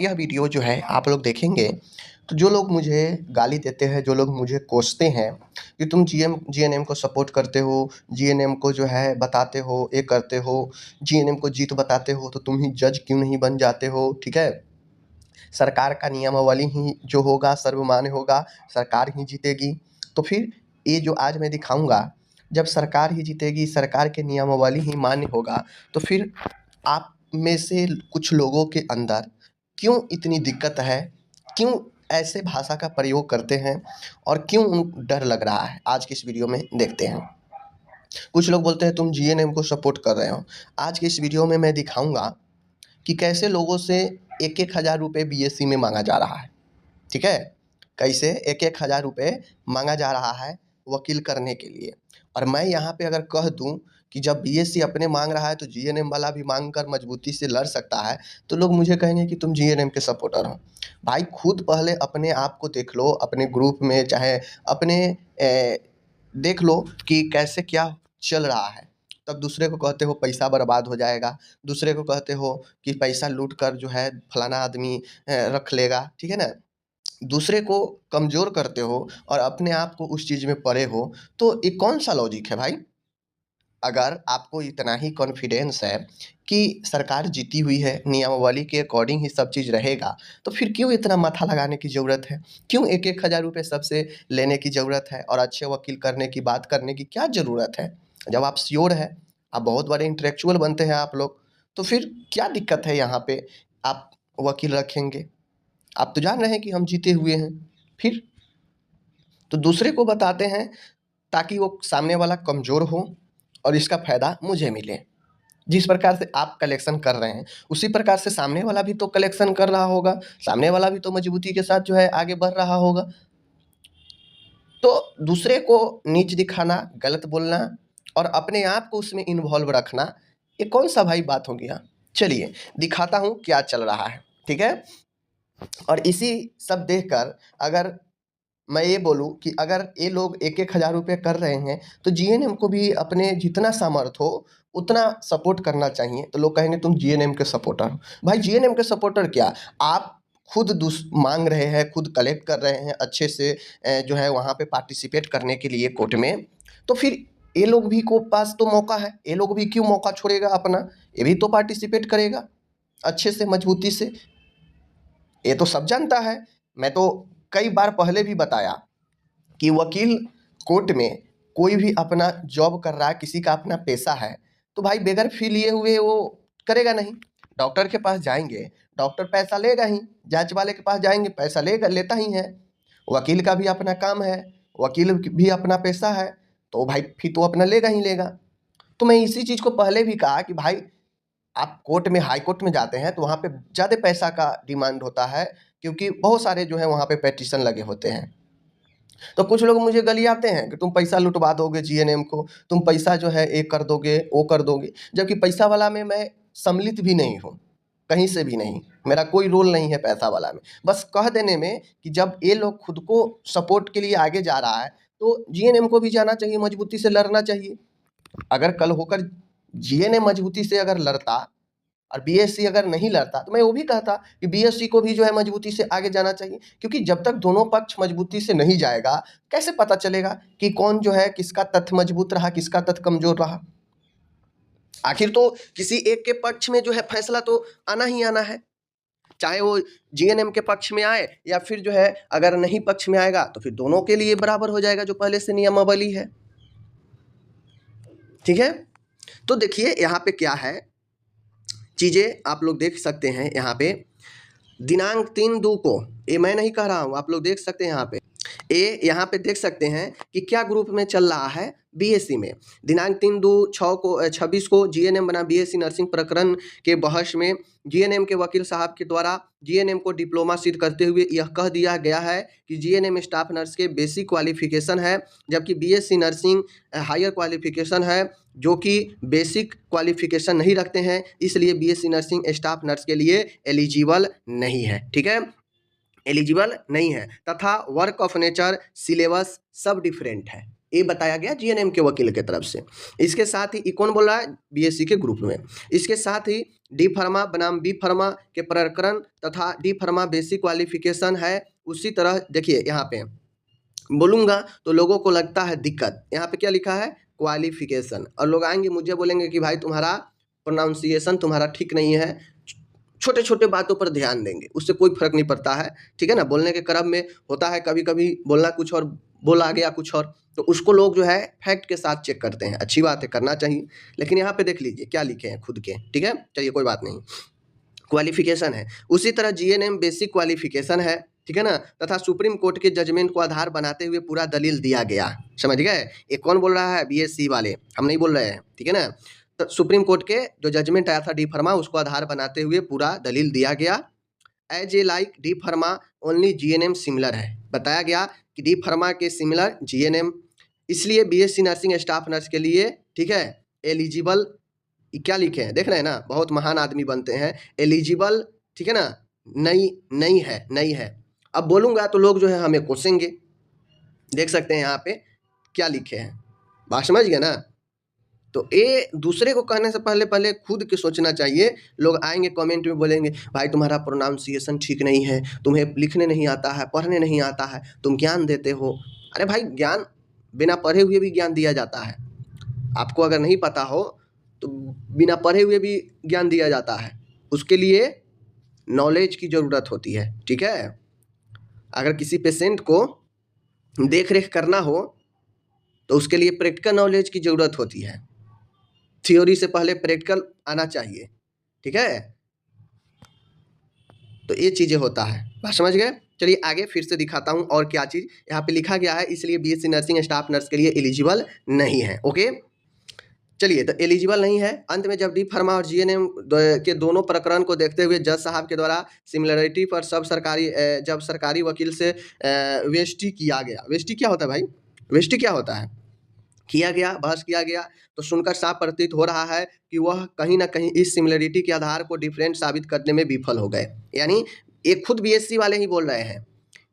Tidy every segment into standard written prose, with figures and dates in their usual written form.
यह वीडियो जो है आप लोग देखेंगे तो जो लोग मुझे गाली देते हैं, जो लोग मुझे कोसते हैं कि तुम जीएनएम को सपोर्ट करते हो, जीएनएम को जो है बताते हो, ये करते हो, जीएनएम को जीत बताते हो, तो तुम ही जज क्यों नहीं बन जाते हो, ठीक है? सरकार का नियमावली ही जो होगा सर्वमान्य होगा, सरकार ही जीतेगी। तो फिर ये जो आज मैं दिखाऊँगा, जब सरकार ही जीतेगी, सरकार के नियमावली ही मान्य होगा, तो फिर आप में से कुछ लोगों के अंदर क्यों इतनी दिक्कत है? क्यों ऐसे भाषा का प्रयोग करते हैं और क्यों डर लग रहा है? आज की इस वीडियो में देखते हैं। कुछ लोग बोलते हैं तुम जीएनएम को सपोर्ट कर रहे हो। आज की इस वीडियो में मैं दिखाऊँगा कि कैसे लोगों से 1-1 हज़ार रुपये बीएससी में माँगा जा रहा है, ठीक है? कैसे 1-1 हज़ार रुपये माँगा जा रहा है वकील करने के लिए। और मैं यहाँ पे अगर कह दूँ कि जब बीएससी अपने माँग रहा है तो जीएनएम वाला भी माँग कर मजबूती से लड़ सकता है, तो लोग मुझे कहेंगे कि तुम जीएनएम के सपोर्टर हो। भाई खुद पहले अपने आप को देख लो, अपने ग्रुप में चाहे अपने देख लो कि कैसे क्या चल रहा है। तब दूसरे को कहते हो पैसा बर्बाद हो जाएगा, दूसरे को कहते हो कि पैसा लूट कर जो है फलाना आदमी रख लेगा, ठीक है ना? दूसरे को कमज़ोर करते हो और अपने आप को उस चीज़ में पड़े हो, तो ये कौन-सा लॉजिक है भाई? अगर आपको इतना ही कॉन्फिडेंस है कि सरकार जीती हुई है, नियमावली के अकॉर्डिंग ही सब चीज़ रहेगा, तो फिर क्यों इतना माथा लगाने की ज़रूरत है? क्यों 1-1 हज़ार रुपये सबसे लेने की ज़रूरत है और अच्छे वकील करने की बात करने की क्या ज़रूरत है? जब आप श्योर हैं, आप बहुत बड़े इंटेलेक्चुअल बनते हैं आप लोग, तो फिर क्या दिक्कत है यहाँ पे आप वकील रखेंगे? आप तो जान रहे हैं कि हम जीते हुए हैं, फिर? तो दूसरे को बताते हैं ताकि वो सामने वाला कमज़ोर हो और इसका फ़ायदा मुझे मिले। जिस प्रकार से आप कलेक्शन कर रहे हैं, उसी प्रकार से सामने वाला भी तो कलेक्शन कर रहा होगा, सामने वाला भी तो मजबूती के साथ जो है आगे बढ़ रहा होगा। तो दूसरे को नीच दिखाना, गलत बोलना और अपने आप को उसमें इन्वॉल्व रखना, ये कौन-सा भाई बात हो गया? चलिए दिखाता हूँ क्या चल रहा है, ठीक है? और इसी सब देखकर अगर मैं ये बोलूँ कि अगर ये लोग 1-1 हज़ार रुपये कर रहे हैं, तो जीएनएम को भी अपने जितना सामर्थ्य हो, उतना सपोर्ट करना चाहिए। तो लोग कहेंगे तुम जीएनएम के सपोर्टर हो। भाई जीएनएम के सपोर्टर क्या? आप खुद माँग रहे हैं, खुद कलेक्ट कर रहे हैं अच्छे से जो है वहाँ पे पार्टिसिपेट करने के लिए कोर्ट में, तो फिर ये लोग भी को पास तो मौका है, ये लोग भी क्यों मौका छोड़ेगा अपना? ये भी तो पार्टिसिपेट करेगा, अच्छे से, मजबूती से। ये तो सब जानता है। मैं तो कई बार पहले भी बताया कि वकील कोर्ट में कोई भी अपना जॉब कर रहा है, किसी का अपना पेशा है, तो भाई बगैर फ़ी लिए हुए वो करेगा नहीं। डॉक्टर के पास जाएँगे, डॉक्टर पैसा लेगा ही, जाँच वाले के पास जाएँगे, पैसा लेगा लेता ही है। वकील का भी अपना काम है, वकील भी अपना पेशा है, तो भाई फ़ी तो अपना लेगा ही लेगा। तो मैं इसी चीज़ को पहले भी कहा कि भाई आप कोर्ट में हाई कोर्ट में जाते हैं तो वहाँ पे ज़्यादा पैसा का डिमांड होता है, क्योंकि बहुत सारे जो है वहाँ पे पेटिशन लगे होते हैं। तो कुछ लोग मुझे गलियाते हैं कि तुम पैसा लुटवा दोगे जीएनएम को, तुम पैसा जो है ये कर दोगे, वो कर दोगे। जबकि पैसा वाला में मैं सम्मिलित भी नहीं हूँ, कहीं से भी नहीं। मेरा कोई रोल नहीं है पैसा वाला में। बस कह देने में कि जब ये लोग खुद को सपोर्ट के लिए आगे जा रहा है, तो जीएनएम को भी जाना चाहिए, मजबूती से लड़ना चाहिए। अगर कल होकर जीएनएम मजबूती से अगर लड़ता और बीएससी अगर नहीं लड़ता, तो मैं वो भी कहता कि बीएससी को भी जो है मजबूती से आगे जाना चाहिए, क्योंकि जब तक दोनों पक्ष मजबूती से नहीं जाएगा, कैसे पता चलेगा कि कौन जो है किसका तथ्य मजबूत रहा, किसका तथ्य कमज़ोर रहा? आखिर तो किसी एक के पक्ष में जो है फैसला तो आना ही आना है, चाहे वो जीएनएम के पक्ष में आए या फिर जो है अगर नहीं पक्ष में आएगा तो फिर दोनों के लिए बराबर हो जाएगा जो पहले से नियमावली है, ठीक है? तो देखिए यहाँ पे क्या है, चीज़ें आप लोग देख सकते हैं यहाँ पे। दिनांक 3/2 को, ये मैं नहीं कह रहा हूँ, आप लोग देख सकते हैं यहाँ पे। ये यहाँ पे देख सकते हैं कि क्या ग्रुप में चल रहा है बीएससी में। दिनांक 3/2/26 को जीएनएम बना बीएससी नर्सिंग प्रकरण के बहस में जीएनएम के वकील साहब के द्वारा जीएनएम को डिप्लोमा सिद्ध करते हुए यह कह दिया गया है कि जीएनएम स्टाफ नर्स के बेसिक क्वालिफिकेशन है, जबकि बीएससी नर्सिंग हायर क्वालिफिकेशन है, जो कि बेसिक क्वालिफिकेशन नहीं रखते हैं, इसलिए बीएससी नर्सिंग स्टाफ नर्स के लिए एलिजिबल नहीं है, ठीक है? एलिजिबल नहीं है तथा वर्क ऑफ नेचर सिलेबस सब डिफरेंट है, ये बताया गया जीएनएम के वकील के तरफ से। इसके साथ ही कौन बोल रहा है? बीएससी के ग्रुप में। इसके साथ ही डी फार्मा बनाम बी फार्मा के प्रकरण तथा डी फार्मा बेसिक क्वालिफिकेशन है। उसी तरह देखिए यहाँ पे बोलूँगा तो लोगों को लगता है दिक्कत। यहाँ पे क्या लिखा है? क्वालिफिकेशन। और लोग आएंगे मुझे बोलेंगे कि भाई तुम्हारा प्रोनाउंसिएशन तुम्हारा ठीक नहीं है। छोटे छोटे बातों पर ध्यान देंगे, उससे कोई फर्क नहीं पड़ता है, ठीक है ना। बोलने के क्रम में होता है कभी कभी बोलना कुछ और बोला गया कुछ और, तो उसको लोग जो है फैक्ट के साथ चेक करते हैं। अच्छी बात है, करना चाहिए। लेकिन यहाँ पे देख लीजिए क्या लिखे हैं खुद के, ठीक है। चलिए कोई बात नहीं, क्वालिफिकेशन है। उसी तरह जीएनएम बेसिक क्वालिफिकेशन है, ठीक है ना। तथा सुप्रीम कोर्ट के जजमेंट को आधार बनाते हुए पूरा दलील दिया गया। समझ गए? ये कौन बोल रहा है? बीएससी वाले, हम नहीं बोल रहे हैं, ठीक है ना। तो सुप्रीम कोर्ट के जो जजमेंट आया था डी फार्मा, उसको आधार बनाते हुए पूरा दलील दिया गया। As a like D pharma only GNM similar है। बताया गया कि डी फार्मा के सिमिलर जीएनएम, इसलिए बीएससी नर्सिंग स्टाफ नर्स के लिए, ठीक है, एलिजिबल, क्या लिखे हैं देख रहे हैं ना, बहुत महान आदमी बनते हैं। एलिजिबल, ठीक है ना, नहीं है। अब बोलूँगा तो लोग जो है हमें कोसेंगे। देख सकते हैं यहाँ पे क्या लिखे हैं, बात समझ गए ना। तो ये दूसरे को कहने से पहले खुद के सोचना चाहिए। लोग आएंगे कमेंट में बोलेंगे भाई तुम्हारा प्रोनाउंसिएशन ठीक नहीं है, तुम्हें लिखने नहीं आता है, पढ़ने नहीं आता है, तुम ज्ञान देते हो। अरे भाई, ज्ञान बिना पढ़े हुए भी ज्ञान दिया जाता है। आपको अगर नहीं पता हो तो बिना पढ़े हुए भी ज्ञान दिया जाता है। उसके लिए नॉलेज की ज़रूरत होती है, ठीक है। अगर किसी पेशेंट को देख रेख करना हो तो उसके लिए प्रैक्टिकल नॉलेज की ज़रूरत होती है। थ्योरी से पहले प्रैक्टिकल आना चाहिए, ठीक है। तो ये चीज़ें होता है, बात समझ गए। चलिए आगे फिर से दिखाता हूँ और क्या चीज़ यहाँ पे लिखा गया है। इसलिए बीएससी नर्सिंग स्टाफ नर्स के लिए एलिजिबल नहीं है। ओके, चलिए, तो एलिजिबल नहीं है। अंत में जब डी फार्मा और जीएनएम के दोनों प्रकरण को देखते हुए जज साहब के द्वारा सिमिलरिटी पर जब सरकारी वकील से वेस्टी किया गया। वेस्टी क्या होता है भाई? वेस्टी क्या होता है? किया गया, बहस किया गया, तो सुनकर साफ प्रतीत हो रहा है कि वह कहीं ना कहीं इस सिमिलरिटी के आधार को डिफरेंट साबित करने में विफल हो गए। यानी ये खुद बीएससी वाले ही बोल रहे हैं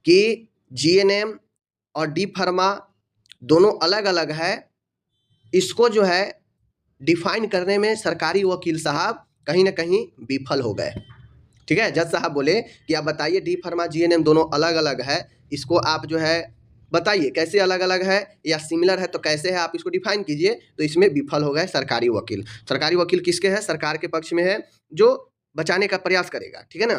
कि जीएनएम और डी फार्मा दोनों अलग अलग है। इसको जो है डिफाइन करने में सरकारी वकील साहब कहीं ना कहीं विफल हो गए, ठीक है। जज साहब बोले कि आप बताइए डी फार्मा जीएनएम दोनों अलग अलग है, इसको आप जो है बताइए कैसे अलग अलग है, या सिमिलर है तो कैसे है, आप इसको डिफाइन कीजिए। तो इसमें विफल हो गए सरकारी वकील। सरकारी वकील किसके है? सरकार के पक्ष में है, जो बचाने का प्रयास करेगा, ठीक है ना।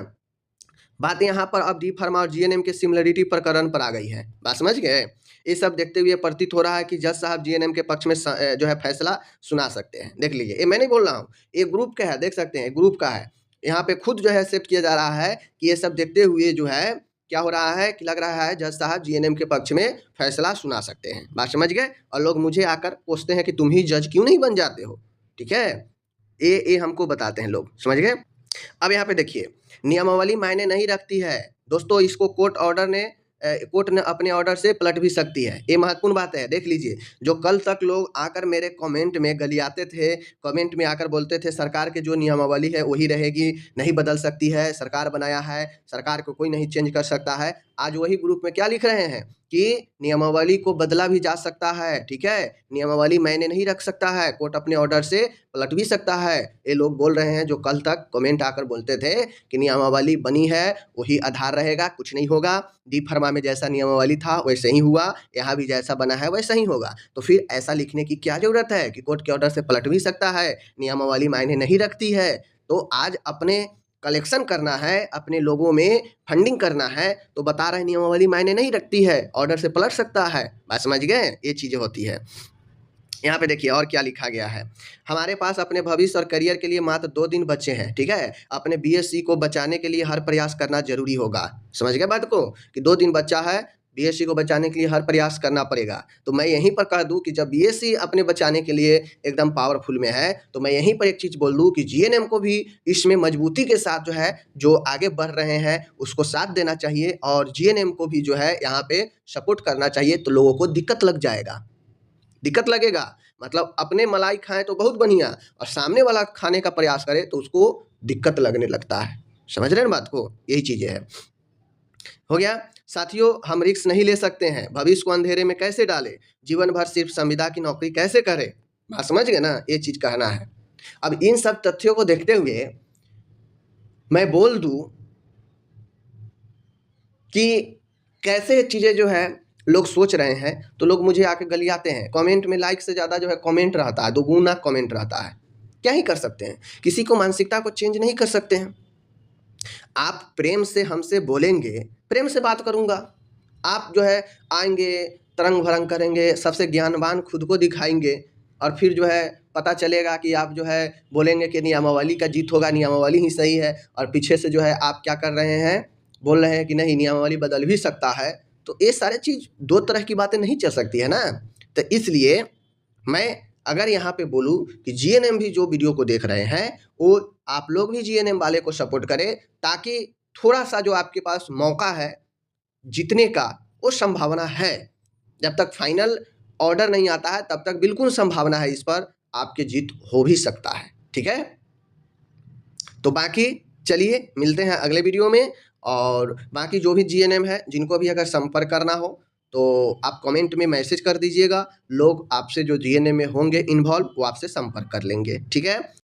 बात यहाँ पर अब डी फार्मा और जीएनएम के सिमिलरिटी प्रकरण पर आ गई है, बात समझ गए। ये सब देखते हुए प्रतीत हो रहा है कि जज साहब जीएनएम के पक्ष में जो है फैसला सुना सकते हैं। देख लीजिए, ये मैं नहीं बोल रहा हूँ, ये ग्रुप का है, देख सकते हैं ग्रुप का है। यहाँ पे खुद जो है एक्सेप्ट किया जा रहा है कि ये सब देखते हुए जो है क्या हो रहा है कि लग रहा है जज साहब जीएनएम के पक्ष में फैसला सुना सकते हैं, बात समझ गए। और लोग मुझे आकर पूछते हैं कि तुम ही जज क्यों नहीं बन जाते हो, ठीक है। ये हमको बताते हैं लोग, समझ गए। अब यहाँ पे देखिए, नियमावली मायने नहीं रखती है दोस्तों। इसको कोर्ट ने अपने ऑर्डर से पलट भी सकती है। ये महत्वपूर्ण बात है, देख लीजिए। जो कल तक लोग आकर मेरे कमेंट में गलियाते थे, कमेंट में आकर बोलते थे सरकार के जो नियमावली है वही रहेगी, नहीं बदल सकती है, सरकार बनाया है, सरकार को कोई नहीं चेंज कर सकता है। आज वही ग्रुप में क्या लिख रहे हैं कि नियमावली को बदला भी जा सकता है, ठीक है। नियमावली मायने नहीं रख सकता है, कोर्ट अपने ऑर्डर से पलट भी सकता है। ये लोग बोल रहे हैं जो कल तक कमेंट आकर बोलते थे कि नियमावली बनी है वही आधार रहेगा, कुछ नहीं होगा। डी फार्मा में जैसा नियमावली था वैसे ही हुआ, यहाँ भी जैसा बना है वैसा ही होगा। तो फिर ऐसा लिखने की क्या ज़रूरत है कि कोर्ट के ऑर्डर से पलट भी सकता है, नियमावली मायने नहीं रखती है। तो आज अपने कलेक्शन करना है, अपने लोगों में फंडिंग करना है, तो बता रहे नियमावली मायने नहीं रखती है, ऑर्डर से पलट सकता है, बात समझ गए। ये चीज़ें होती है। यहाँ पे देखिए और क्या लिखा गया है। हमारे पास अपने भविष्य और करियर के लिए मात्र 2 दिन बचे हैं, ठीक है। अपने बीएससी को बचाने के लिए हर प्रयास करना जरूरी होगा, समझ गए बात को, कि 2 दिन बचा है, बीएससी को बचाने के लिए हर प्रयास करना पड़ेगा। तो मैं यहीं पर कह दूं कि जब बीएससी अपने बचाने के लिए एकदम पावरफुल में है, तो मैं यहीं पर एक चीज़ बोल दूं कि जीएनएम को भी इसमें मजबूती के साथ जो है, जो आगे बढ़ रहे हैं उसको साथ देना चाहिए, और जीएनएम को भी जो है यहाँ पे सपोर्ट करना चाहिए। तो लोगों को दिक्कत लग जाएगा, दिक्कत लगेगा, मतलब अपने मलाई खाएं तो बहुत बढ़िया, और सामने वाला खाने का प्रयास करे तो उसको दिक्कत लगने लगता है, समझ रहे हैं बात को। यही चीज़ें है। हो गया साथियों, हम रिस्क नहीं ले सकते हैं, भविष्य को अंधेरे में कैसे डालें, जीवन भर सिर्फ संविदा की नौकरी कैसे करें, बात समझ गए ना, ये चीज़ कहना है। अब इन सब तथ्यों को देखते हुए मैं बोल दूं कि कैसे चीज़ें जो है लोग सोच रहे हैं, तो लोग मुझे आके गलियाते हैं। कमेंट में लाइक से ज़्यादा जो है कमेंट रहता है, दोगुना कमेंट रहता है। क्या ही कर सकते हैं, किसी को मानसिकता को चेंज नहीं कर सकते हैं। आप प्रेम से हमसे बोलेंगे, प्रेम से बात करूँगा। आप जो है आएँगे, तरंग-भरंग करेंगे, सबसे ज्ञानवान खुद को दिखाएँगे और फिर जो है पता चलेगा कि आप जो है बोलेंगे कि नियमावली का जीत होगा, नियमावली ही सही है, और पीछे से जो है आप क्या कर रहे हैं, बोल रहे हैं कि नहीं नियमावली बदल भी सकता है। तो ये सारे चीज़ 2 तरह की बातें नहीं चल सकती है ना। तो इसलिए मैं अगर यहाँ पे बोलूँ कि जीएनएम भी जो वीडियो को देख रहे हैं, वो आप लोग भी जीएनएम वाले को सपोर्ट करें, ताकि थोड़ा-सा जो आपके पास मौका है जीतने का, वो संभावना है। जब तक फाइनल ऑर्डर नहीं आता है तब तक बिल्कुल संभावना है, इस पर आपकी जीत हो भी सकता है। ठीक है? तो बाकी चलिए मिलते हैं अगले वीडियो में, और बाकी जो भी जीएनएम है जिनको भी अगर संपर्क करना हो तो आप कमेंट में मैसेज कर दीजिएगा। लोग आपसे जो जीएनएम में होंगे इन्वॉल्व वो आपसे संपर्क कर लेंगे। ठीक है?